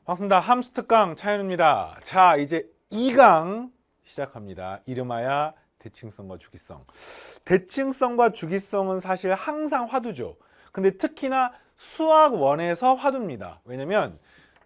반갑습니다. 함수 특강 차현우입니다. 자, 이제 2강 시작합니다. 이름하여 대칭성과 주기성. 대칭성과 주기성은 사실 항상 화두죠. 근데 특히나 수학 1에서 화두입니다. 왜냐면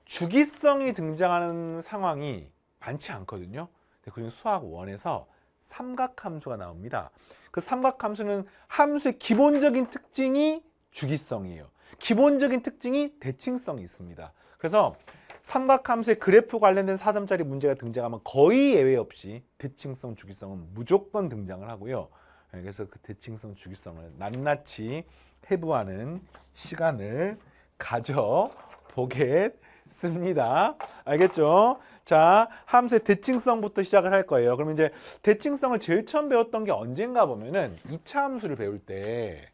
주기성이 등장하는 상황이 많지 않거든요. 그리고 수학 1에서 삼각함수가 나옵니다. 그 삼각함수는 함수의 기본적인 특징이 주기성이에요. 기본적인 특징이 대칭성이 있습니다. 그래서 삼각함수의 그래프 관련된 4점짜리 문제가 등장하면 거의 예외 없이 대칭성, 주기성은 무조건 등장을 하고요. 그래서 그 대칭성, 주기성을 낱낱이 해부하는 시간을 가져보겠습니다. 알겠죠? 자, 함수의 대칭성부터 시작을 할 거예요. 그러면 이제 대칭성을 제일 처음 배웠던 게 언젠가 보면은 2차 함수를 배울 때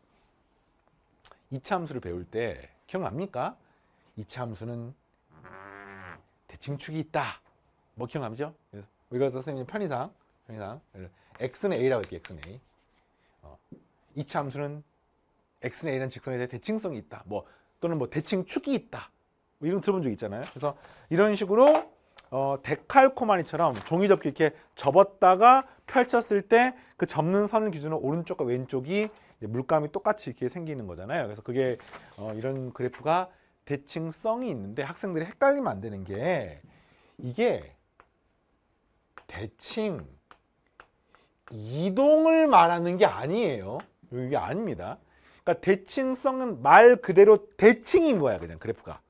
기억납니까? 2차 함수는 대칭축이 있다. 뭐 기억나죠? 이거 선생님 편의상 x는 a라고 할게요. x는 a. 2차 함수는 x는 a라는 직선에 대해 대칭성이 있다. 뭐 또는 뭐 대칭축이 있다. 뭐 이런 들어본 적 있잖아요. 그래서 이런 식으로 데칼코마니처럼 종이 접기 이렇게 접었다가 펼쳤을 때 그 접는 선을 기준으로 오른쪽과 왼쪽이 물감이 똑같이 이렇게 생기는 거잖아요. 그래서 그게 이런 그래프가 대칭성이 있는데 학생들이 헷갈리면 안 되는 게 이게 대칭 이동을 말하는 게 아니에요. 이게 아닙니다. 그러니까 대칭성은 말 그대로 대칭인 거야, 그냥 그래프가.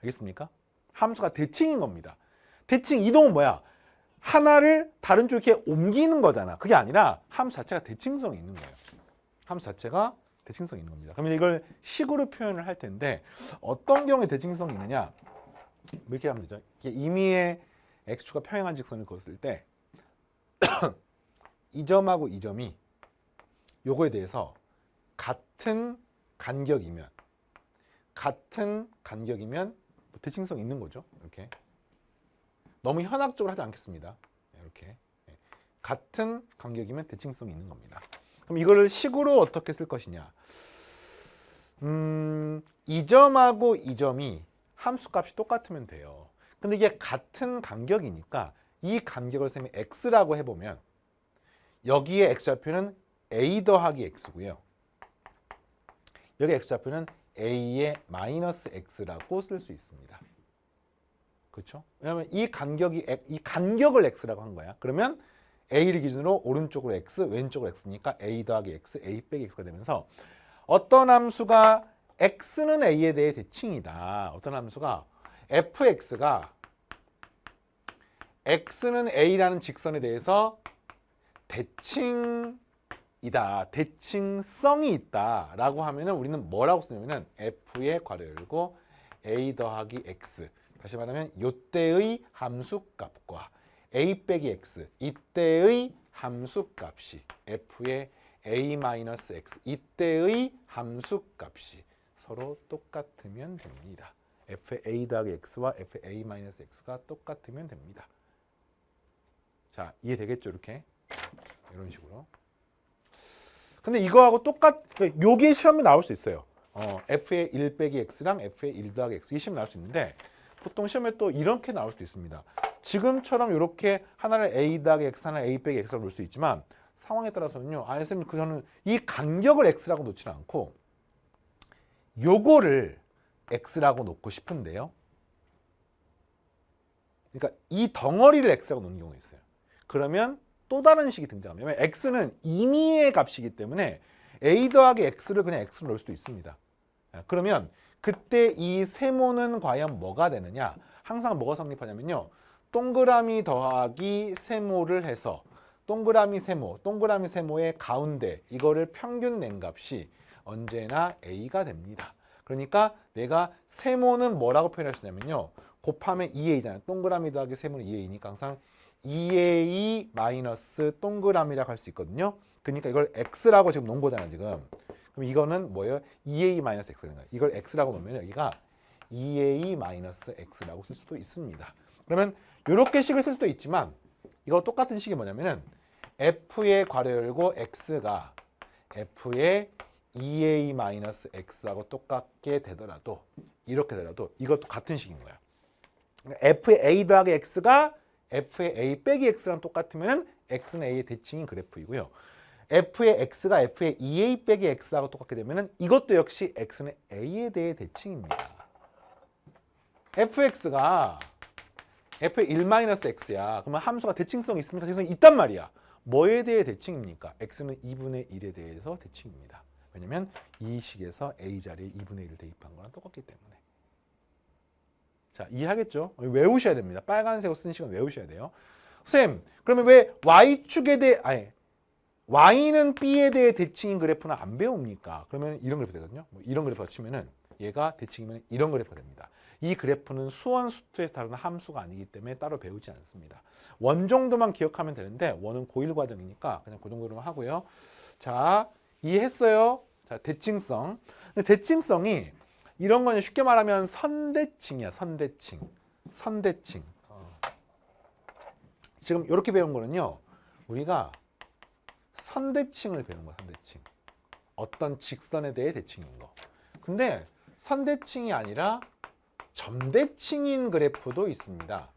알겠습니까? 함수가 대칭인 겁니다. 대칭 이동은 뭐야? 하나를 다른 쪽에 이렇게 옮기는 거잖아. 그게 아니라 함수 자체가 대칭성이 있는 거예요. 함수 자체가 대칭성이 있는 겁니다. 그러면 이걸 식으로 표현을 할 텐데 어떤 경우에 대칭성이 있느냐? 이렇게 하면 되죠. 임의의 x축과 평행한 직선을 그었을 때 이 점하고 이 점이 요거에 대해서 같은 간격이면 뭐 대칭성이 있는 거죠. 이렇게 너무 현학적으로 하지 않겠습니다. 이렇게 같은 간격이면 대칭성이 있는 겁니다. 그럼 이거를 식으로 어떻게 쓸 것이냐? 이 점하고 이 점이 함수값이 똑같으면 돼요. 근데 이게 같은 간격이니까 이 간격을 쌤이 x라고 해보면 여기에 x좌표는 a 더하기 x고요. 여기 x좌표는 a의 마이너스 x라고 쓸 수 있습니다. 그렇죠? 왜냐하면 이 간격을 x라고 한 거야. 그러면 a를 기준으로 오른쪽으로 x, 왼쪽으로 x니까 a 더하기 x, a 빼기 x가 되면서 어떤 함수가 x는 a에 대해 대칭이다. 어떤 함수가 fx가 x는 a라는 직선에 대해서 대칭이다. 대칭성이 있다. 라고 하면은 우리는 뭐라고 쓰냐면은 f의 괄호 열고 a 더하기 x. 다시 말하면 요때의 함수값과 a 빼기 x. 이때의 함수값이 f의 a-x. 이때의 함수값이 서로 똑같으면 됩니다. f의 a 더하기 x와 f의 a-x가 똑같으면 됩니다. 자, 이해되겠죠? 이렇게 이런 식으로. 근데 이거하고 요게 시험에 나올 수 있어요. f의 1 빼기 x랑 f의 1 더하기 x. 이 시험에 나올 수 있는데 보통 시험에 또 이렇게 나올 수도 있습니다. 지금처럼 이렇게 하나를 a 더하기 x, 하나를 a 빼기 x라고 놓을 수도 있지만 상황에 따라서는요. 선생님 저는 이 간격을 x라고 놓지는 않고 요거를 x라고 놓고 싶은데요. 그러니까 이 덩어리를 x라고 놓는 경우가 있어요. 그러면 또 다른 식이 등장합니다. 왜냐면 x는 임의의 값이기 때문에 a 더하기 x를 그냥 x로 넣을 수도 있습니다. 그러면 그때 이 세모는 과연 뭐가 되느냐? 항상 뭐가 성립하냐면요. 동그라미 더하기 세모를 해서 동그라미 세모의 가운데 이거를 평균 낸 값이 언제나 a가 됩니다. 그러니까 내가 세모는 뭐라고 표현할 수 있냐면요. 곱하면 2a잖아요. 동그라미 더하기 세모는 2a니까 항상 2a 마이너스 동그라미라고 할 수 있거든요. 그러니까 이걸 x라고 지금 놓은 거잖아요, 지금. 그럼 이거는 뭐예요? 2a 마이너스 x가 되는 거예요. 이걸 x라고 놓으면 여기가 2a 마이너스 x라고 쓸 수도 있습니다. 그러면 이렇게 식을 쓸 수도 있지만 이거 똑같은 식이 뭐냐면은 f의 괄호 열고 x가 f의 2a 마이너스 x하고 똑같게 되더라도 이렇게 되더라도 이것도 같은 식인 거야. f의 a 더하기 x가 f의 a 빼기 x랑 똑같으면 x는 a의 대칭인 그래프이고요. f의 x가 f의 2a 빼기 x하고 똑같게 되면 이것도 역시 x는 a에 대해 대칭입니다. fx가 f의 1-x야. 그러면 함수가 대칭성이 있습니까? 대칭성이 있단 말이야. 뭐에 대해 대칭입니까? x는 2분의 1에 대해서 대칭입니다. 왜냐면 이 식에서 a 자리에 2분의 1을 대입한 거랑 똑같기 때문에. 자, 이해하겠죠? 외우셔야 됩니다. 빨간색으로 쓴 식은 외우셔야 돼요. 선생님, 그러면 왜 y축에 대해 y는 b에 대해 대칭인 그래프는 안 배웁니까? 그러면 이런 그래프 되거든요. 이런 그래프가 치면은 얘가 대칭이면 이런 그래프가 됩니다. 이 그래프는 수원 수투에서 다루는 함수가 아니기 때문에 따로 배우지 않습니다. 원 정도만 기억하면 되는데 원은 고1 과정이니까 그냥 그 정도로만 하고요. 자, 이해했어요? 자, 대칭성. 근데 대칭성이 이런 건 쉽게 말하면 선대칭이야. 선대칭. 선대칭. 지금 이렇게 배운 거는요. 우리가 선대칭을 배우는 거야. 선대칭. 어떤 직선에 대해 대칭인 거. 근데 선대칭이 아니라 점대칭인 그래프도 있습니다.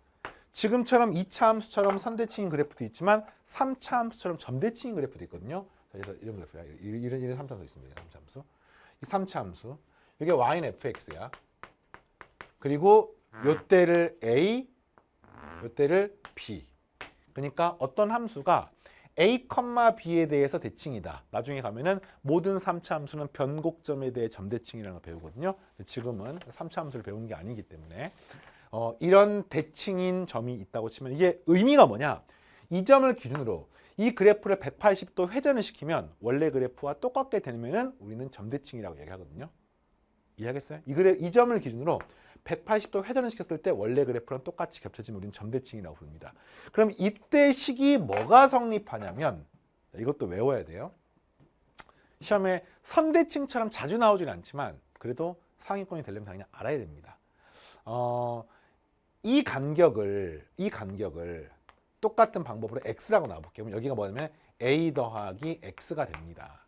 지금처럼 2차 함수처럼 선대칭인 그래프도 있지만 3차 함수처럼 점대칭인 그래프도 있거든요. 그래서 이런 그래프야. 이런 3차 함수 있습니다. 3차 함수. 이 3차 함수. 이게 y는 fx야. 그리고 요때를 a, 요때를 b. 그러니까 어떤 함수가 a, b에 대해서 대칭이다. 나중에 가면은 모든 3차 함수는 변곡점에 대해 점대칭이라는 걸 배우거든요. 지금은 3차 함수를 배우는 게 아니기 때문에 이런 대칭인 점이 있다고 치면 이게 의미가 뭐냐? 이 점을 기준으로 이 그래프를 180도 회전을 시키면 원래 그래프와 똑같게 되면은 우리는 점대칭이라고 얘기하거든요. 이해하겠어요? 이 점을 기준으로 180도 회전을 시켰을 때 원래 그래프랑 똑같이 겹쳐지면 우리는 점대칭이라고 부릅니다. 그럼 이때 식이 뭐가 성립하냐면 이것도 외워야 돼요. 시험에 선대칭처럼 자주 나오진 않지만 그래도 상위권이 되려면 당연히 알아야 됩니다. 이 간격을 똑같은 방법으로 x라고 나와볼게요. 여기가 뭐냐면 a 더하기 x가 됩니다.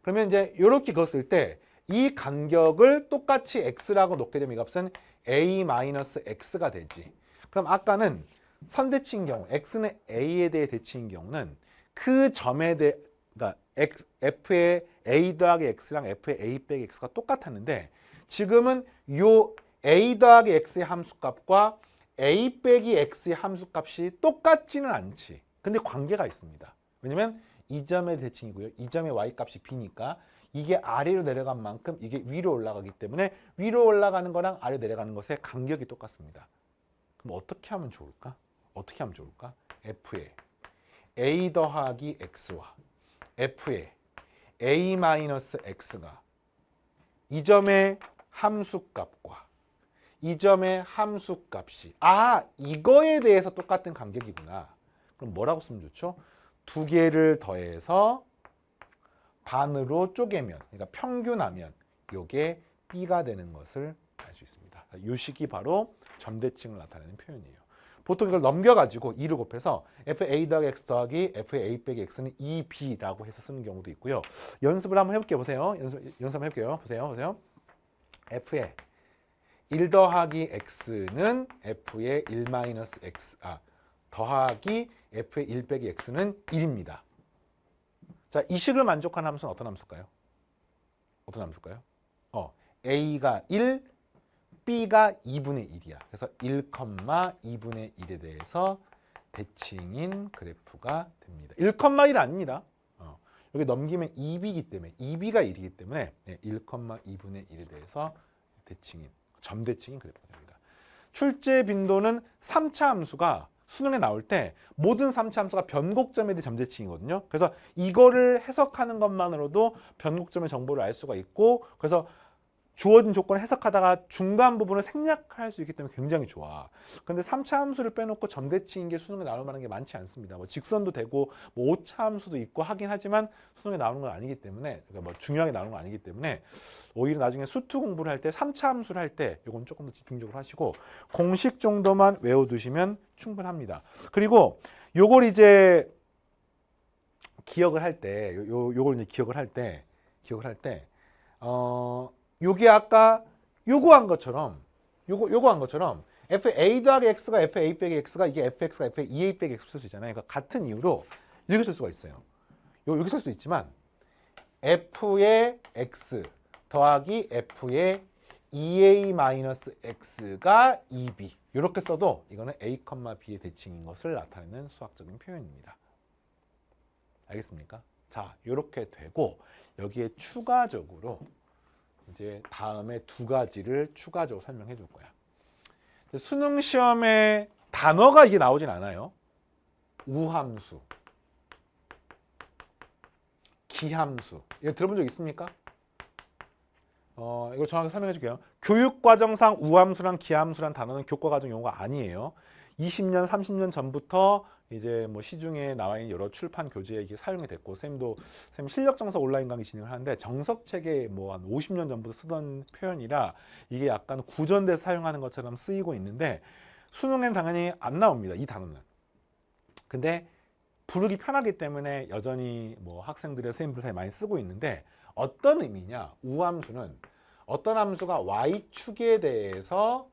그러면 이제 이렇게 그었을 때 이 간격을 똑같이 x라고 놓게 되면 이 값은 a-x가 되지. 그럼 아까는 선대칭인 경우, x는 a에 대해 대칭인 경우는 그 점에 대해, 그러니까 f의 a 더하기 x랑 f의 a 빼기 x가 똑같았는데 지금은 요 a 더하기 x의 함수값과 a 빼기 x의 함수값이 똑같지는 않지. 근데 관계가 있습니다. 왜냐면 이 점의 대칭이고요. 이 점의 y값이 b니까 이게 아래로 내려간 만큼 이게 위로 올라가기 때문에 위로 올라가는 거랑 아래로 내려가는 것의 간격이 똑같습니다. 그럼 어떻게 하면 좋을까? 어떻게 하면 좋을까? f의 a 더하기 x와 f의 a-x가 이 점의 함수값과 이 점의 함수값이 이거에 대해서 똑같은 간격이구나. 그럼 뭐라고 쓰면 좋죠? 두 개를 더해서 반으로 쪼개면, 그러니까 평균하면 이게 b가 되는 것을 알 수 있습니다. 이 식이 바로 점대칭을 나타내는 표현이에요. 보통 이걸 넘겨가지고 2를 곱해서 fa 더하기 x 더하기 fa a 빼기 x는 2b라고 해서 쓰는 경우도 있고요. 연습을 한번 해볼게요. 보세요. 연습 한번 해볼게요. 보세요. f의 1 더하기 x는 f의 1-x 더하기 f의 1 빼기 x는 1입니다. 자, 이 식을 만족하는 함수는 어떤 함수일까요? 어떤 함수일까요? a가 1, b가 2분의 1이야. 그래서 1, 2분의 1에 대해서 대칭인 그래프가 됩니다. 1, 아닙니다. 여기 넘기면 2b이기 때문에 2b가 1이기 때문에 1, 2분의 1에 대해서 대칭인, 점대칭인 그래프가 됩니다. 출제 빈도는 3차 함수가 수능에 나올 때 모든 3차 함수가 변곡점에 대해 점대칭이거든요. 그래서 이거를 해석하는 것만으로도 변곡점의 정보를 알 수가 있고 그래서 주어진 조건을 해석하다가 중간 부분을 생략할 수 있기 때문에 굉장히 좋아. 근데 3차 함수를 빼놓고 점대칭인 게 수능에 나올 만한 게 많지 않습니다. 뭐 직선도 되고 뭐 5차 함수도 있고 하긴 하지만 수능에 나오는 건 아니기 때문에 그러니까 뭐 중요하게 나오는 건 아니기 때문에 오히려 나중에 수투 공부를 할 때 3차 함수를 할 때 이건 조금 더 집중적으로 하시고 공식 정도만 외워두시면 충분합니다. 그리고 요걸 이제 기억을 할 때 요걸 이제 기억을 할 때 요게 아까 요거 한 것처럼 FA 더하기 X가 FA 빼기 X가 이게 FX가 FA 2A 빼기 X 쓸 수 있잖아요. 그러니까 같은 이유로 이렇게 쓸 수가 있어요. 이렇게 쓸 수도 있지만 F의 X 더하기 F의 2A-X가 2B 이렇게 써도 이거는 A, B의 대칭인 것을 나타내는 수학적인 표현입니다. 알겠습니까? 자, 이렇게 되고 여기에 추가적으로 이제 다음에 두 가지를 추가적으로 설명해 줄 거야. 수능 시험에 단어가 이게 나오진 않아요. 우함수, 기함수. 이거 들어본 적 있습니까? 이거 정확히 설명해 줄게요. 교육과정상 우함수랑 기함수란 단어는 교과과정 용어가 아니에요. 20년, 30년 전부터 이제 뭐 시중에 나와 있는 여러 출판 교재에 이게 사용이 됐고, 쌤 실력 정석 온라인 강의 진행을 하는데 정석책에 뭐 한 50년 전부터 쓰던 표현이라 이게 약간 구전돼서 사용하는 것처럼 쓰이고 있는데 수능에는 당연히 안 나옵니다. 이 단어는. 근데 부르기 편하기 때문에 여전히 뭐 학생들의 선생님들 사이에 많이 쓰고 있는데 어떤 의미냐? 우함수는 어떤 함수가 y축에 대해서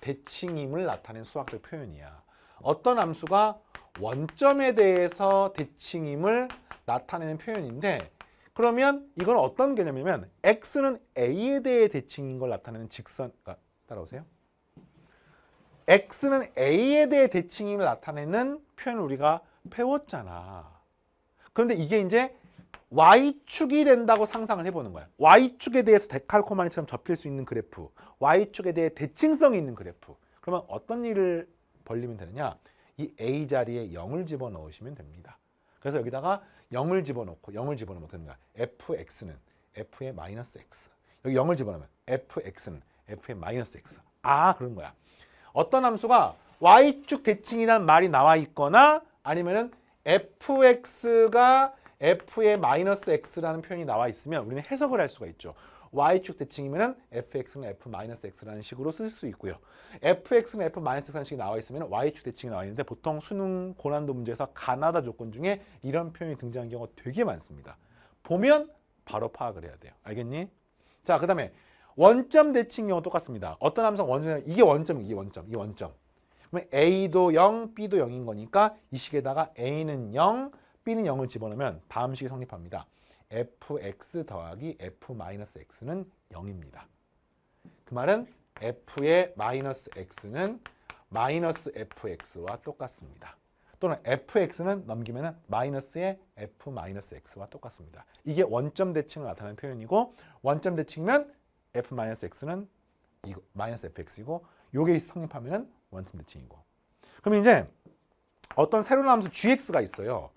대칭임을 나타낸 수학적 표현이야. 어떤 함수가 원점에 대해서 대칭임을 나타내는 표현인데 그러면 이건 어떤 개념이냐면 x는 a에 대해 대칭인 걸 나타내는 직선, 따라오세요. x는 a에 대해 대칭임을 나타내는 표현을 우리가 배웠잖아. 그런데 이게 이제 y축이 된다고 상상을 해보는 거야. y축에 대해서 데칼코마니처럼 접힐 수 있는 그래프, y축에 대해 대칭성이 있는 그래프. 그러면 어떤 일을 벌리면 되느냐? 이 a 자리에 0을 집어넣으시면 됩니다. 그래서 여기다가 0을 집어넣고 0을 집어넣으면 되는 거야. fx는 f의 마이너스 x. 여기 0을 집어넣으면 fx는 f의 마이너스 x. 그런 거야. 어떤 함수가 y축 대칭이라는 말이 나와 있거나 아니면은 fx가 f의 마이너스 x라는 표현이 나와 있으면 우리는 해석을 할 수가 있죠. y축 대칭이면은 fx는 f 마이너스 x라는 식으로 쓸 수 있고요. fx는 f 마이너스 x라는 식이 나와 있으면 y축 대칭이 나와 있는데 보통 수능 고난도 문제에서 가나다 조건 중에 이런 표현이 등장하는 경우가 되게 많습니다. 보면 바로 파악을 해야 돼요. 알겠니? 자, 그다음에 원점 대칭 경우 똑같습니다. 어떤 함수가 원점, 이게 원점. 그러면 a도 0, b도 0인 거니까 이 식에다가 a는 0, b는 0을 집어넣으면 다음 식이 성립합니다. fx 더하기 f-x는 0입니다. 그 말은 f의 마이너스 x는 마이너스 fx와 똑같습니다. 또는 fx는 넘기면 마이너스의 f-x와 똑같습니다. 이게 원점 대칭을 나타내는 표현이고 원점 대칭이면 f-x는 이거 마이너스 fx이고 요게 성립하면 원점 대칭이고. 그럼 이제 어떤 새로운 함수 gx가 있어요.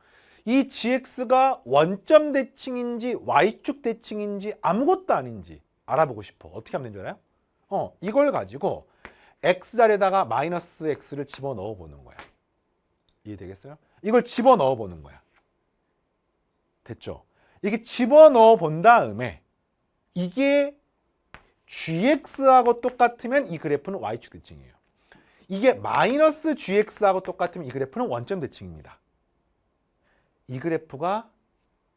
이 gx가 원점 대칭인지 y축 대칭인지 아무것도 아닌지 알아보고 싶어. 어떻게 하면 되는 줄 알아요? 이걸 가지고 x자리에다가 마이너스 x를 집어넣어 보는 거야. 이해되겠어요? 이걸 집어넣어 보는 거야. 됐죠? 이렇게 집어넣어 본 다음에 이게 gx하고 똑같으면 이 그래프는 y축 대칭이에요. 이게 마이너스 gx하고 똑같으면 이 그래프는 원점 대칭입니다. 이 그래프가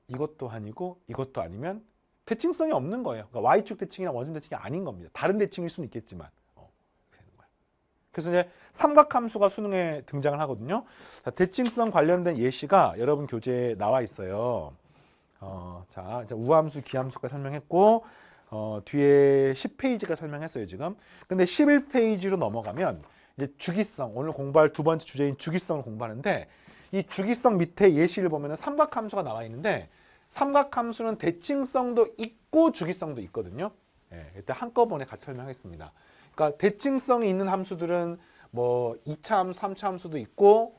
이것도 아니고 이것도 아니면 대칭성이 없는 거예요. 그러니까 y축 대칭이나 원점 대칭이 아닌 겁니다. 다른 대칭일 수는 있겠지만 되는 거예요. 그래서 이제 삼각함수가 수능에 등장을 하거든요. 자, 대칭성 관련된 예시가 여러분 교재에 나와 있어요. 자, 이제 우함수, 기함수까지 설명했고 뒤에 10페이지가 설명했어요 지금. 근데 11페이지로 넘어가면 이제 주기성, 오늘 공부할 두 번째 주제인 주기성을 공부하는데 이 주기성 밑에 예시를 보면 삼각함수가 나와 있는데 삼각함수는 대칭성도 있고 주기성도 있거든요. 일단 한꺼번에 같이 설명하겠습니다. 그러니까 대칭성이 있는 함수들은 뭐 2차 함수, 3차 함수도 있고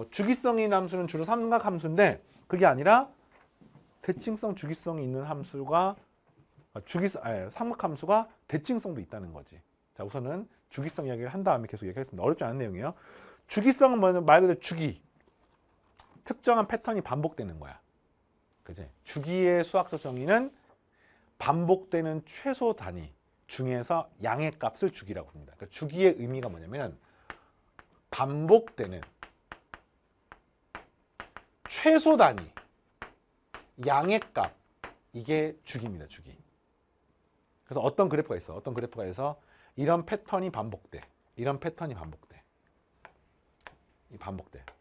주기성이 있는 함수는 주로 삼각함수인데 그게 아니라 대칭성, 주기성이 있는 함수가 삼각함수가 대칭성도 있다는 거지. 자, 우선은 주기성 이야기를 한 다음에 계속 얘기하겠습니다. 어렵지 않은 내용이에요. 주기성은 뭐냐면 말 그대로 주기. 특정한 패턴이 반복되는 거야. 그지? 주기의 수학적 정의는 반복되는 최소 단위 중에서 양의 값을 주기라고 합니다. 그러니까 주기의 의미가 뭐냐면 반복되는 최소 단위 양의 값, 이게 주기입니다. 주기. 그래서 어떤 그래프가 있어. 어떤 그래프가 있어. 이런 패턴이 반복돼. 이런 패턴이 반복돼.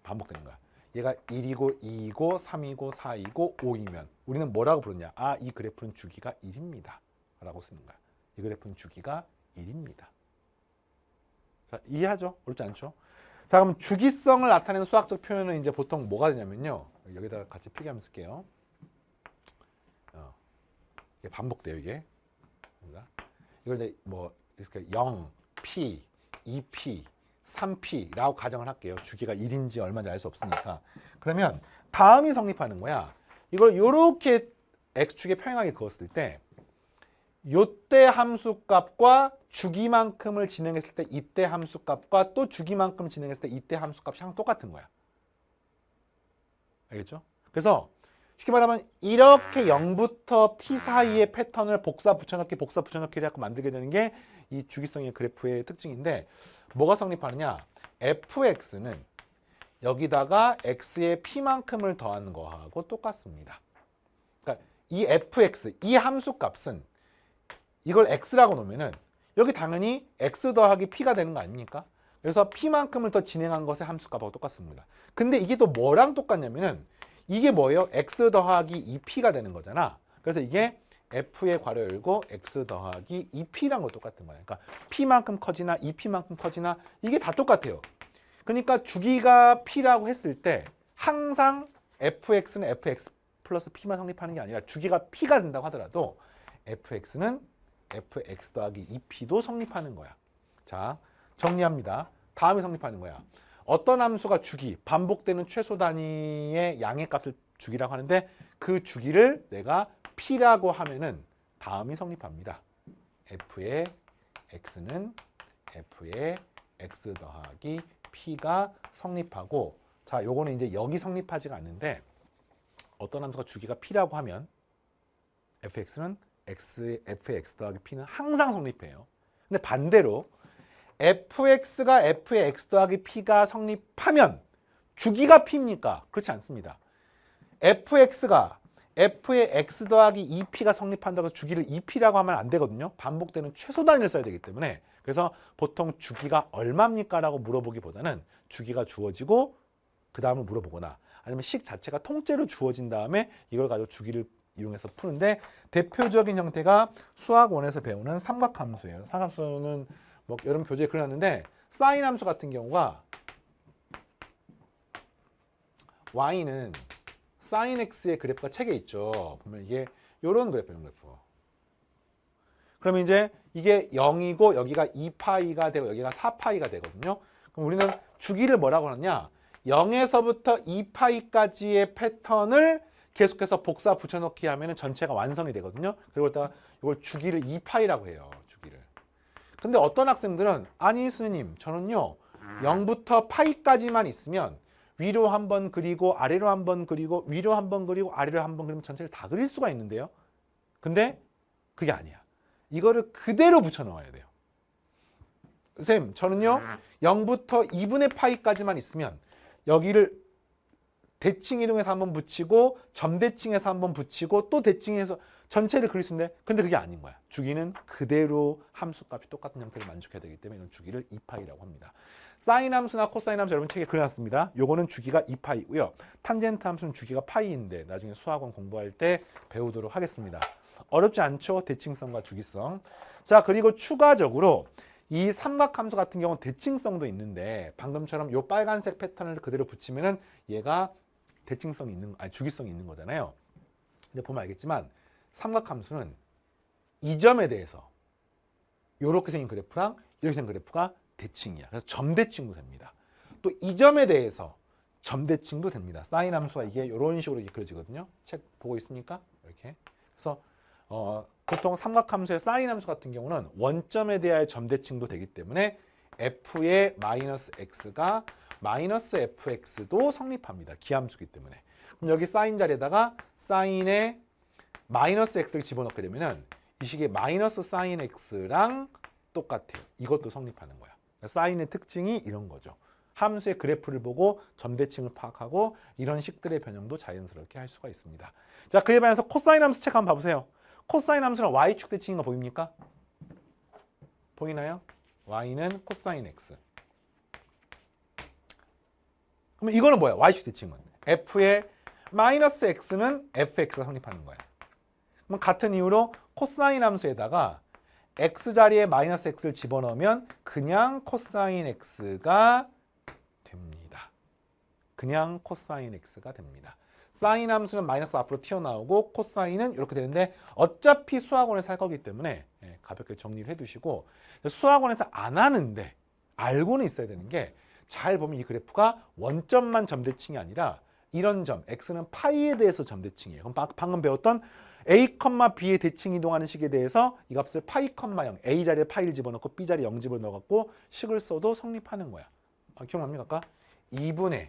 반복되는 거야. 얘가 1이고 2이고 3이고 4이고 5이면 우리는 뭐라고 부르냐? 아, 이 그래프는 주기가 1입니다. 라고 쓰는 거야. 이 그래프는 주기가 1입니다. 자, 이해하죠? 어렵지 않죠? 자, 그럼 주기성을 나타내는 수학적 표현은 이제 보통 뭐가 되냐면요. 여기다가 같이 필기하면 쓸게요. 이게 반복돼요, 이게. 이걸 이제 뭐 0, P, 2P, 3P라고 가정을 할게요. 주기가 1인지 얼마인지 알 수 없으니까. 그러면 다음이 성립하는 거야. 이걸 이렇게 x축에 평행하게 그었을 때 요때 함수값과 주기만큼을 진행했을 때 이때 함수값과 또 주기만큼 진행했을 때 이때 함수값이 항상 똑같은 거야. 알겠죠? 그래서 쉽게 말하면 이렇게 0부터 P 사이의 패턴을 복사 붙여넣기를 해서 만들게 되는 게 이 주기성의 그래프의 특징인데 뭐가 성립하느냐? fx는 여기다가 x의 p만큼을 더하는 거하고 똑같습니다. 그러니까 이 fx, 이 함수값은 이걸 x라고 놓으면은 여기 당연히 x 더하기 p가 되는 거 아닙니까? 그래서 p만큼을 더 진행한 것의 함수값하고 똑같습니다. 근데 이게 또 뭐랑 똑같냐면은 이게 뭐예요? x 더하기 2p가 되는 거잖아. 그래서 이게 f의 괄호 열고 x 더하기 2p랑 거 똑같은 거예요. 그러니까 p만큼 커지나 2p만큼 커지나 이게 다 똑같아요. 그러니까 주기가 p라고 했을 때 항상 fx는 fx 플러스 p만 성립하는 게 아니라 주기가 p가 된다고 하더라도 fx는 fx 더하기 2p도 성립하는 거야. 자, 정리합니다. 다음에 성립하는 거야. 어떤 함수가 주기, 반복되는 최소 단위의 양의 값을 주기라고 하는데 그 주기를 내가 p라고 하면은 다음이 성립합니다. f의 x는 f의 x 더하기 p가 성립하고, 자, 요거는 이제 여기 성립하지가 않는데 어떤 함수가 주기가 p라고 하면 fx는 f의 x 더하기 p는 항상 성립해요. 근데 반대로 fx가 f의 x 더하기 p가 성립하면 주기가 p입니까? 그렇지 않습니다. fx가 f의 x 더하기 2p가 성립한다고 해서 주기를 2p라고 하면 안 되거든요. 반복되는 최소 단위를 써야 되기 때문에. 그래서 보통 주기가 얼마입니까? 라고 물어보기보다는 주기가 주어지고 그 다음을 물어보거나 아니면 식 자체가 통째로 주어진 다음에 이걸 가지고 주기를 이용해서 푸는데 대표적인 형태가 수학원에서 배우는 삼각함수예요. 삼각함수는 뭐 여러분 교재에 그려놨는데 사인 함수 같은 경우가 y는 sin x의 그래프가 책에 있죠. 보면 이게 이런 그래프예요, 그래프. 그러면 이제 이게 0이고 여기가 2파이가 되고 여기가 4파이가 되거든요. 그럼 우리는 주기를 뭐라고 하느냐? 0에서부터 2파이까지의 패턴을 계속해서 복사 붙여넣기 하면 전체가 완성이 되거든요. 그리고 이걸 주기를 2파이라고 해요. 주기를. 근데 어떤 학생들은 아니 스님 저는요 0부터 파이까지만 있으면 위로 한번 그리고 아래로 한번 그리고 위로 한번 그리고 아래로 한번 그리면 전체를 다 그릴 수가 있는데요. 근데 그게 아니야. 이거를 그대로 붙여넣어야 돼요. 쌤 저는요 0부터 2분의 파이까지만 있으면 여기를 대칭 이동해서 한번 붙이고 점대칭해서 한번 붙이고 또 대칭해서 전체를 그릴 수 있는데 근데 그게 아닌 거야. 주기는 그대로 함수값이 똑같은 형태를 만족해야 되기 때문에 이런 주기를 2파이라고 합니다. 사인 함수나 코사인 함수 여러분 책에 그려놨습니다. 요거는 주기가 2파이고요. 탄젠트 함수는 주기가 파이인데 나중에 수학원 공부할 때 배우도록 하겠습니다. 어렵지 않죠? 대칭성과 주기성. 자, 그리고 추가적으로 이 삼각함수 같은 경우는 대칭성도 있는데 방금처럼 요 빨간색 패턴을 그대로 붙이면은 얘가 대칭성이 있는, 아니 주기성이 있는 거잖아요. 근데 보면 알겠지만 삼각함수는 이 점에 대해서 이렇게 생긴 그래프랑 이렇게 생긴 그래프가 대칭이야. 그래서 점대칭도 됩니다. 또 이 점에 대해서 점대칭도 됩니다. 사인 함수가 이게 이런 식으로 이렇게 그려지거든요. 책 보고 있습니까? 이렇게. 그래서 보통 삼각함수의 사인 함수 같은 경우는 원점에 대하여 점대칭도 되기 때문에 f의 마이너스 x가 마이너스 fx도 성립합니다. 기함수이기 때문에. 그럼 여기 사인 자리에다가 사인의 마이너스 x를 집어넣게 되면은 이 식의 마이너스 사인 x랑 똑같아요. 이것도 성립하는 거야. 사인의 특징이 이런 거죠. 함수의 그래프를 보고 점대칭을 파악하고 이런 식들의 변형도 자연스럽게 할 수가 있습니다. 자, 그에 반해서 코사인 함수 책 한번 봐보세요. 코사인 함수는 y축 대칭인 거 보입니까? 보이나요? y는 코사인 x. 그러면 이거는 뭐야? y축 대칭은. f의 마이너스 x는 fx가 성립하는 거야. 그럼 같은 이유로 코사인 함수에다가 x 자리에 마이너스 x를 집어넣으면 그냥 코사인 x가 됩니다. 그냥 코사인 x가 됩니다. 사인 함수는 마이너스 앞으로 튀어나오고 코사인은 이렇게 되는데 어차피 수학원에서 할 거기 때문에 가볍게 정리를 해두시고 수학원에서 안 하는데 알고는 있어야 되는 게 잘 보면 이 그래프가 원점만 점대칭이 아니라 이런 점 x는 파이에 대해서 점대칭이에요. 그럼 방금 배웠던 a, b의 대칭 이동하는 식에 대해서 이 값을 파이, 0 a 자리에 파이를 집어넣고 b 자리에 0 집어넣어갖고 식을 써도 성립하는 거야. 기억납니까? 아까 2분의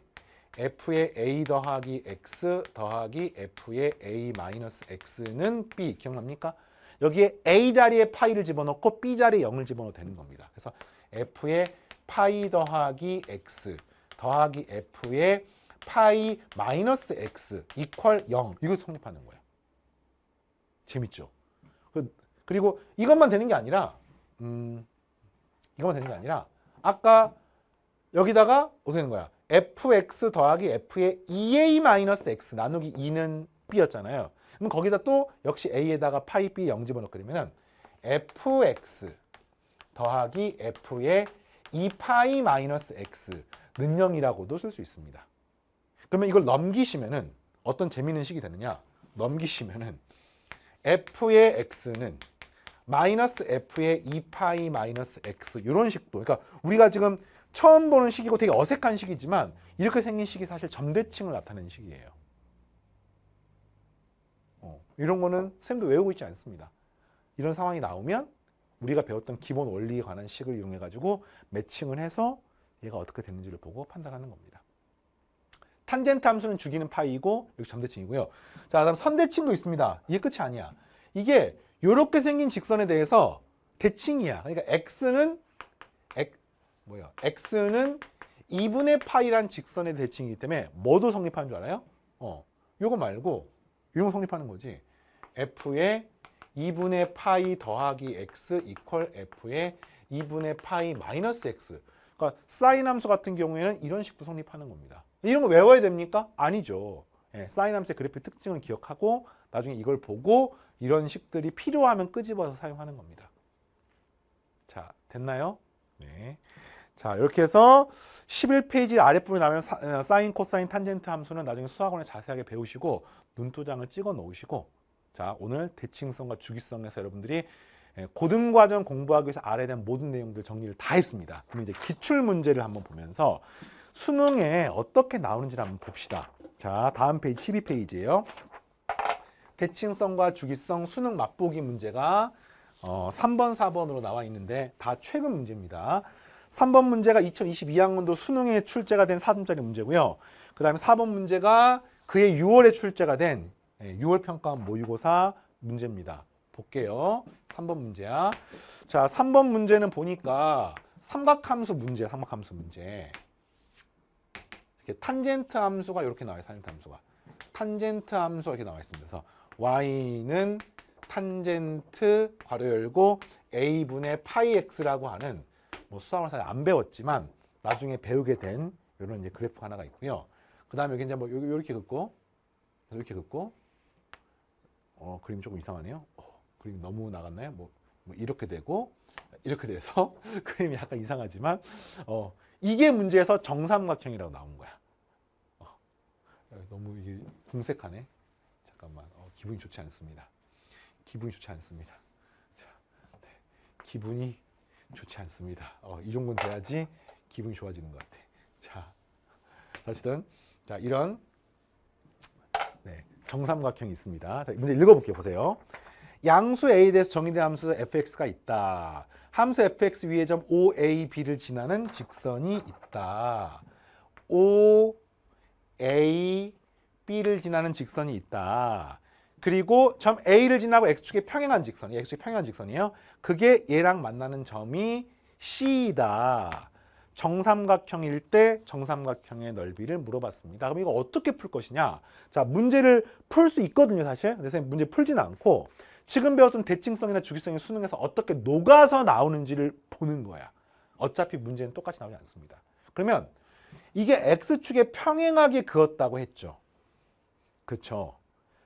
f의 a 더하기 x 더하기 f의 a 마이너스 x는 b. 기억납니까? 여기에 a 자리에 파이를 집어넣고 b 자리에 0을 집어넣어도 되는 겁니다. 그래서 f의 파이 더하기 x 더하기 f의 파이 마이너스 x 이퀄 0. 이거 성립하는 거예요. 재밌죠? 그리고 이것만 되는 게 아니라 아까 여기다가 어떻게 되는 거야? fx 더하기 f의 2a 마이너스 x 나누기 2는 b였잖아요. 그럼 거기다 또 역시 a에다가 파이 b 0 집어넣게 되면은 fx 더하기 f의 2파이 마이너스 x는 0이라고도 쓸 수 있습니다. 그러면 이걸 넘기시면은 어떤 재미있는 식이 되느냐? 넘기시면은 f의 x는 마이너스 f의 2파이 마이너스 x 이런 식도. 그러니까 우리가 지금 처음 보는 식이고 되게 어색한 식이지만 이렇게 생긴 식이 사실 점대칭을 나타내는 식이에요. 이런 거는 쌤도 외우고 있지 않습니다. 이런 상황이 나오면 우리가 배웠던 기본 원리에 관한 식을 이용해 가지고 매칭을 해서 얘가 어떻게 됐는지를 보고 판단하는 겁니다. 탄젠트 함수는 주기는 파이이고 여기 점대칭이고요. 자, 그다음 선대칭도 있습니다. 이게 끝이 아니야. 이게 이렇게 생긴 직선에 대해서 대칭이야. 그러니까 x는 2분의 파이란 직선의 대칭이기 때문에 뭐도 성립하는 줄 알아요? 요거 말고 이런 거 성립하는 거지. f의 2분의 파이 더하기 x 이퀄 f의 2분의 파이 마이너스 x. 그러니까 사인 함수 같은 경우에는 이런 식도 성립하는 겁니다. 이런 거 외워야 됩니까? 아니죠. 사인 함수의 그래프의 특징을 기억하고 나중에 이걸 보고 이런 식들이 필요하면 끄집어서 사용하는 겁니다. 자, 됐나요? 네. 자, 이렇게 해서 11페이지 아랫부분에 나오는 사인, 코사인, 탄젠트 함수는 나중에 수학원에 자세하게 배우시고 눈도장을 찍어 놓으시고, 자, 오늘 대칭성과 주기성에서 여러분들이 고등과정 공부하기 위해서 알아야 되는 모든 내용들 정리를 다 했습니다. 그럼 이제 기출 문제를 한번 보면서 수능에 어떻게 나오는지를 한번 봅시다. 자, 다음 페이지 12페이지예요. 대칭성과 주기성 수능 맛보기 문제가 3번, 4번으로 나와 있는데 다 최근 문제입니다. 3번 문제가 2022학년도 수능에 출제가 된 4점짜리 문제고요. 그 다음에 4번 문제가 그해 6월에 출제가 된 6월 평가원 모의고사 문제입니다. 볼게요. 3번 문제야. 자, 3번 문제는 보니까 삼각함수 문제, 삼각함수 문제. 이렇게 탄젠트 함수가 이렇게 나와요. 탄젠트 함수가. 탄젠트 함수가 이렇게 나와 있습니다. 그래서 y는 탄젠트 괄호 열고 a분의 파이 x라고 하는 뭐 수학을 사실 안 배웠지만 나중에 배우게 된 이런 이제 그래프 하나가 있고요. 그 다음에 여기 이제 뭐 이렇게 긋고 이렇게 긋고 그림이 조금 이상하네요. 그림이 너무 나갔나요? 뭐 이렇게 되고 이렇게 돼서 그림이 약간 이상하지만 이게 문제에서 정삼각형이라고 나온 거야. 너무 이게 궁색하네. 잠깐만. 기분이 좋지 않습니다. 기분이 좋지 않습니다. 자, 네. 기분이 좋지 않습니다. 이 정도는 돼야지 기분이 좋아지는 것 같아. 자, 어쨌든 자, 이런 정삼각형이 있습니다. 자, 문제 읽어볼게요. 보세요. 양수 A에 대해서 정의된 함수 fx가 있다. 함수 fx 위에 점 OAB를 지나는 직선이 있다. OAB를 지나는 직선이 있다. 그리고 점 A를 지나고 x축에 평행한 직선이 x축에 평행한 직선이에요. 그게 얘랑 만나는 점이 C이다. 정삼각형일 때 정삼각형의 넓이를 물어봤습니다. 그럼 이거 어떻게 풀 것이냐? 자, 문제를 풀 수 있거든요, 사실. 근데 선생님 문제 풀지는 않고 지금 배웠던 대칭성이나 주기성의 수능에서 어떻게 녹아서 나오는지를 보는 거야. 어차피 문제는 똑같이 나오지 않습니다. 그러면 이게 x축에 평행하게 그었다고 했죠. 그렇죠.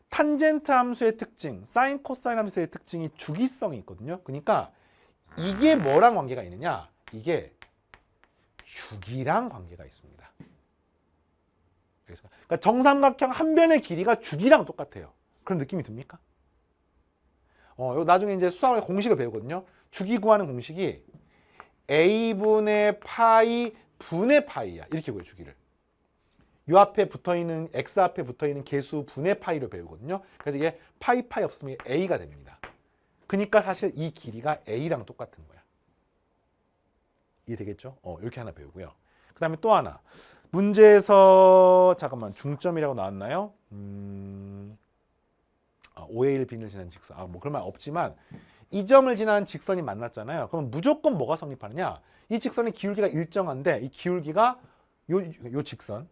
탄젠트 함수의 특징, 사인 코사인 함수의 특징이 주기성이 있거든요. 그러니까 이게 뭐랑 관계가 있느냐? 이게 주기랑 관계가 있습니다. 그러니까 정삼각형 한 변의 길이가 주기랑 똑같아요. 그런 느낌이 듭니까? 나중에 이제 수학의 공식을 배우거든요. 주기 구하는 공식이 a분의 파이 분의 파이야. 이렇게 구해요, 주기를. 요 앞에 붙어있는 x 앞에 붙어있는 개수 분의 파이로 배우거든요. 그래서 이게 파이 없으면 a가 됩니다. 그러니까 사실 이 길이가 a랑 똑같은 거야. 이해되겠죠? 이렇게 하나 배우고요. 그 다음에 또 하나. 문제에서 잠깐만 중점이라고 나왔나요? 5의 1 빈을 지난 직선. 뭐 그런 말 없지만 이 점을 지난 직선이 만났잖아요. 그럼 무조건 뭐가 성립하느냐? 이 직선의 기울기가 일정한데 이 기울기가 요 직선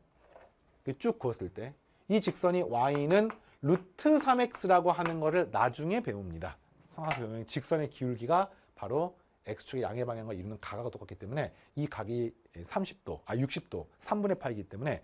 쭉 그었을 때 이 직선이 y는 루트 3x라고 하는 거를 나중에 배웁니다. 직선의 기울기가 바로 x축의 양의 방향과 이루는 가각과 똑같기 때문에 이 각이 30도, 60도, 3분의 파이기 때문에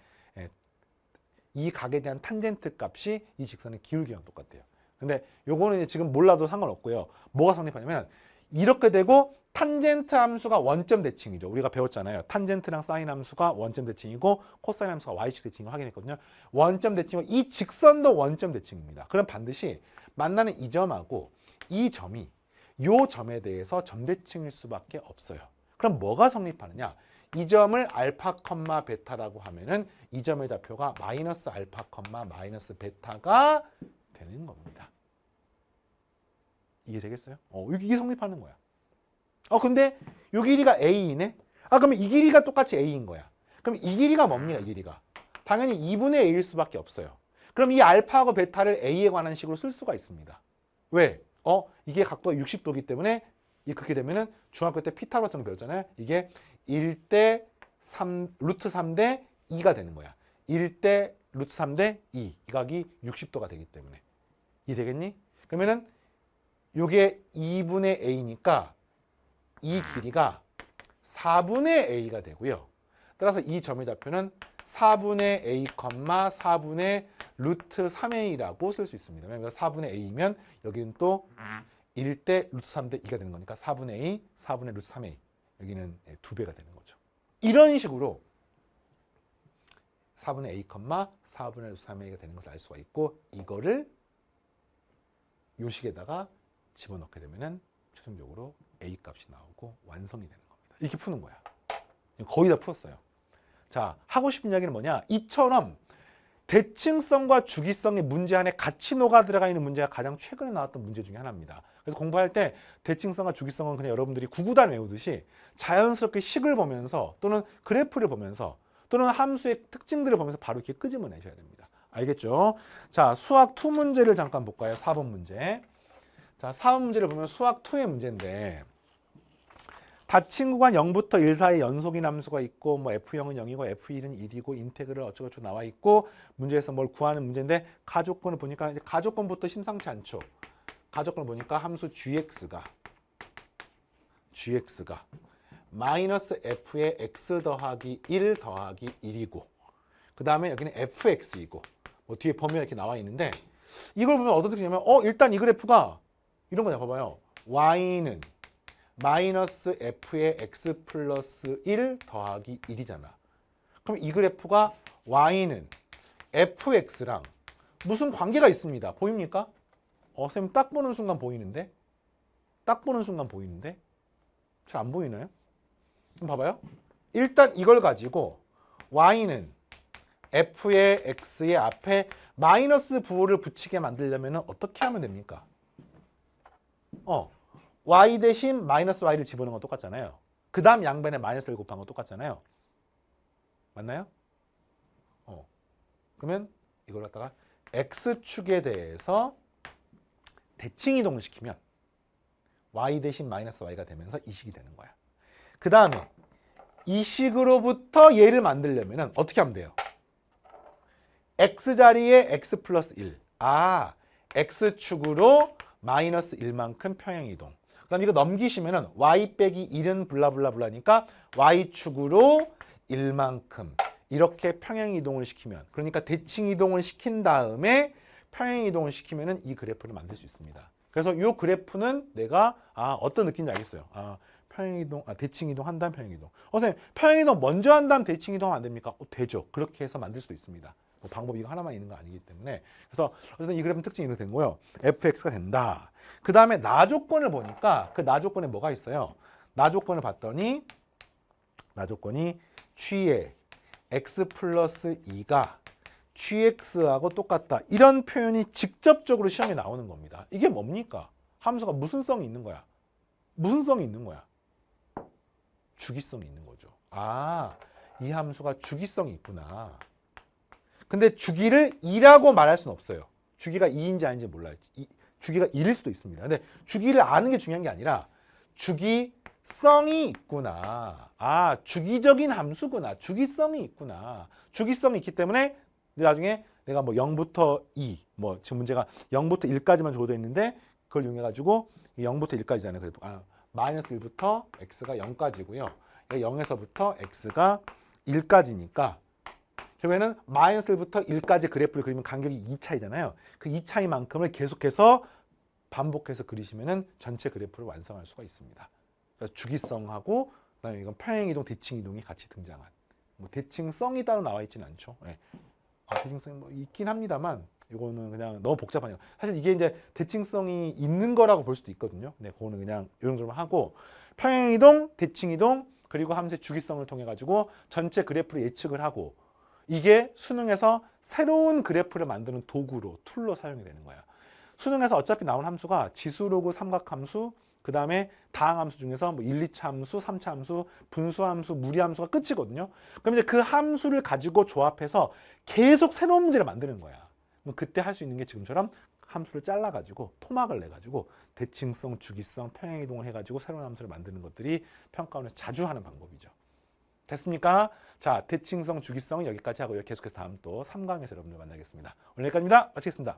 이 각에 대한 탄젠트 값이 이 직선의 기울기랑 똑같아요. 근데 요거는 이제 지금 몰라도 상관없고요. 뭐가 성립하냐면 이렇게 되고 탄젠트 함수가 원점 대칭이죠. 우리가 배웠잖아요. 탄젠트랑 사인 함수가 원점 대칭이고 코사인 함수가 y축 대칭을 확인했거든요. 원점 대칭은 이 직선도 원점 대칭입니다. 그럼 반드시 만나는 이 점하고 이 점이 요 점에 대해서 점대칭일 수밖에 없어요. 그럼 뭐가 성립하느냐? 이 점을 알파, 베타라고 하면은 이 점의 좌표가 마이너스 알파, 마이너스 베타가 되는 겁니다. 이게 되겠어요? 이게 성립하는 거야. 근데 이 길이가 a이네? 그러면 이 길이가 똑같이 a인 거야. 그럼 이 길이가 뭡니까? 이 길이가. 당연히 2분의 a일 수밖에 없어요. 그럼 이 알파하고 베타를 a에 관한 식으로 쓸 수가 있습니다. 왜? 이게 각도가 60도이기 때문에 그렇게 되면은 중학교 때 피타고라스 배웠잖아요. 이게 1대 3, 루트 3대 2가 되는 거야. 1대 루트 3대 2. 이 각이 60도가 되기 때문에. 이해되겠니? 그러면은 요게 2분의 a니까 이 길이가 4분의 a가 되고요. 따라서 이 점의 좌표는 4분의 a, 4분의 루트 3a라고 쓸 수 있습니다. 왜냐하면 4분의 a이면 여기는 또 1대 루트 3대 2가 되는 거니까 4분의 a, 4분의 루트 3a. 여기는 2배가 되는 거죠. 이런 식으로 4분의 a, 4분의 루트 3a가 되는 것을 알 수가 있고 이거를 요 식에다가 집어넣게 되면은 최종적으로 a 값이 나오고 완성이 되는 겁니다. 이렇게 푸는 거야. 거의 다 풀었어요. 자, 하고 싶은 이야기는 뭐냐? 이처럼 대칭성과 주기성의 문제 안에 같이 녹아 들어가 있는 문제가 가장 최근에 나왔던 문제 중에 하나입니다. 그래서 공부할 때 대칭성과 주기성은 그냥 여러분들이 구구단 외우듯이 자연스럽게 식을 보면서 또는 그래프를 보면서 또는 함수의 특징들을 보면서 바로 이렇게 끄집어내셔야 됩니다. 알겠죠? 자, 수학 2 문제를 잠깐 볼까요? 4번 문제. 자, 4번 문제를 보면 수학 2의 문제인데 닫힌 구간 0부터 1 사이 연속인 함수가 있고 뭐 F0은 0이고 F1은 1이고 인테그럴 어쩌고저쩌고 나와 있고 문제에서 뭘 구하는 문제인데 가조건을 보니까 이제 가조건부터 심상치 않죠. 가조건을 보니까 함수 gx가 마이너스 f의 x 더하기 1 더하기 1이고 그 다음에 여기는 fx이고 뭐 뒤에 범위가 이렇게 나와 있는데 이걸 보면 어떤 뜻이냐면 일단 이 그래프가 이런 거냐 봐봐요. y는 마이너스 f의 x 플러스 1 더하기 1이잖아. 그럼 이 그래프가 y는 fx랑 무슨 관계가 있습니다. 보입니까? 선생님 딱 보는 순간 보이는데? 딱 보는 순간 보이는데? 잘 안 보이나요? 좀 봐봐요. 일단 이걸 가지고 y는 f의 x의 앞에 마이너스 부호를 붙이게 만들려면 어떻게 하면 됩니까? y 대신 마이너스 y를 집어넣은 건 똑같잖아요. 그 다음 양변에 마이너스를 곱한 건 똑같잖아요. 맞나요? 그러면 이걸 갖다가 x축에 대해서 대칭 이동을 시키면 y 대신 마이너스 y가 되면서 이 식이 되는 거야. 그 다음에 이 식으로부터 얘를 만들려면 어떻게 하면 돼요? x 자리에 x 플러스 1. x축으로 마이너스 1만큼 평행 이동. 그 그다음 이거 넘기시면은 y 빼기 1은 블라블라블라니까 y축으로 1만큼 이렇게 평행 이동을 시키면, 그러니까 대칭 이동을 시킨 다음에 평행 이동을 시키면은 이 그래프를 만들 수 있습니다. 그래서 이 그래프는 내가 어떤 느낌인지 알겠어요. 평행 이동, 대칭 이동 한 다음 평행 이동. 선생님, 평행 이동 먼저 한 다음 대칭 이동 하면 안 됩니까? 되죠. 그렇게 해서 만들 수도 있습니다. 뭐 방법이 이거 하나만 있는 거 아니기 때문에. 그래서 어쨌든 이 그래프 특징이 이렇게 된 거예요. fx가 된다. 그 다음에 나 조건을 보니까 그 나 조건에 뭐가 있어요? 나 조건을 봤더니 나 조건이 g의 x 플러스 2가 gx하고 똑같다. 이런 표현이 직접적으로 시험에 나오는 겁니다. 이게 뭡니까? 함수가 무슨 성이 있는 거야? 무슨 성이 있는 거야? 주기성이 있는 거죠. 이 함수가 주기성이 있구나. 근데 주기를 2라고 말할 수는 없어요. 주기가 2인지 아닌지 몰라요. 주기가 1일 수도 있습니다. 근데 주기를 아는 게 중요한 게 아니라 주기성이 있구나. 주기적인 함수구나. 주기성이 있구나. 주기성이 있기 때문에 나중에 내가 뭐 0부터 2, 뭐 지금 문제가 0부터 1까지만 줘져 있는데 그걸 이용해 가지고 0부터 1까지잖아요. 그래도 마이너스 1부터 x가 0까지고요. 0에서부터 x가 1까지니까 결국에는 마이너스 1부터 1까지 그래프를 그리면 간격이 2차이잖아요. 그 2차이만큼을 계속해서 반복해서 그리시면은 전체 그래프를 완성할 수가 있습니다. 그래서 주기성하고 그다음에 이건 평행이동, 대칭이동이 같이 등장한. 뭐 대칭성이 따로 나와 있지는 않죠. 네. 대칭성이 뭐 있긴 합니다만 이거는 그냥 너무 복잡하네요. 사실 이게 이제 대칭성이 있는 거라고 볼 수도 있거든요. 네, 그거는 그냥 이 정도만 하고 평행이동, 대칭이동 그리고 함수의 주기성을 통해 가지고 전체 그래프를 예측을 하고 이게 수능에서 새로운 그래프를 만드는 도구로 툴로 사용이 되는 거야. 수능에서 어차피 나온 함수가 지수로그 삼각함수, 그 다음에 다항함수 중에서 뭐 1, 2차 함수, 3차 함수, 분수함수, 무리함수가 끝이거든요. 그럼 이제 그 함수를 가지고 조합해서 계속 새로운 문제를 만드는 거야. 그럼 그때 할 수 있는 게 지금처럼 함수를 잘라가지고 토막을 내가지고 대칭성, 주기성, 평행이동을 해가지고 새로운 함수를 만드는 것들이 평가원에서 자주 하는 방법이죠. 됐습니까? 자, 대칭성, 주기성은 여기까지 하고요. 계속해서 다음 또 3강에서 여러분들 만나겠습니다. 오늘 여기까지입니다. 마치겠습니다.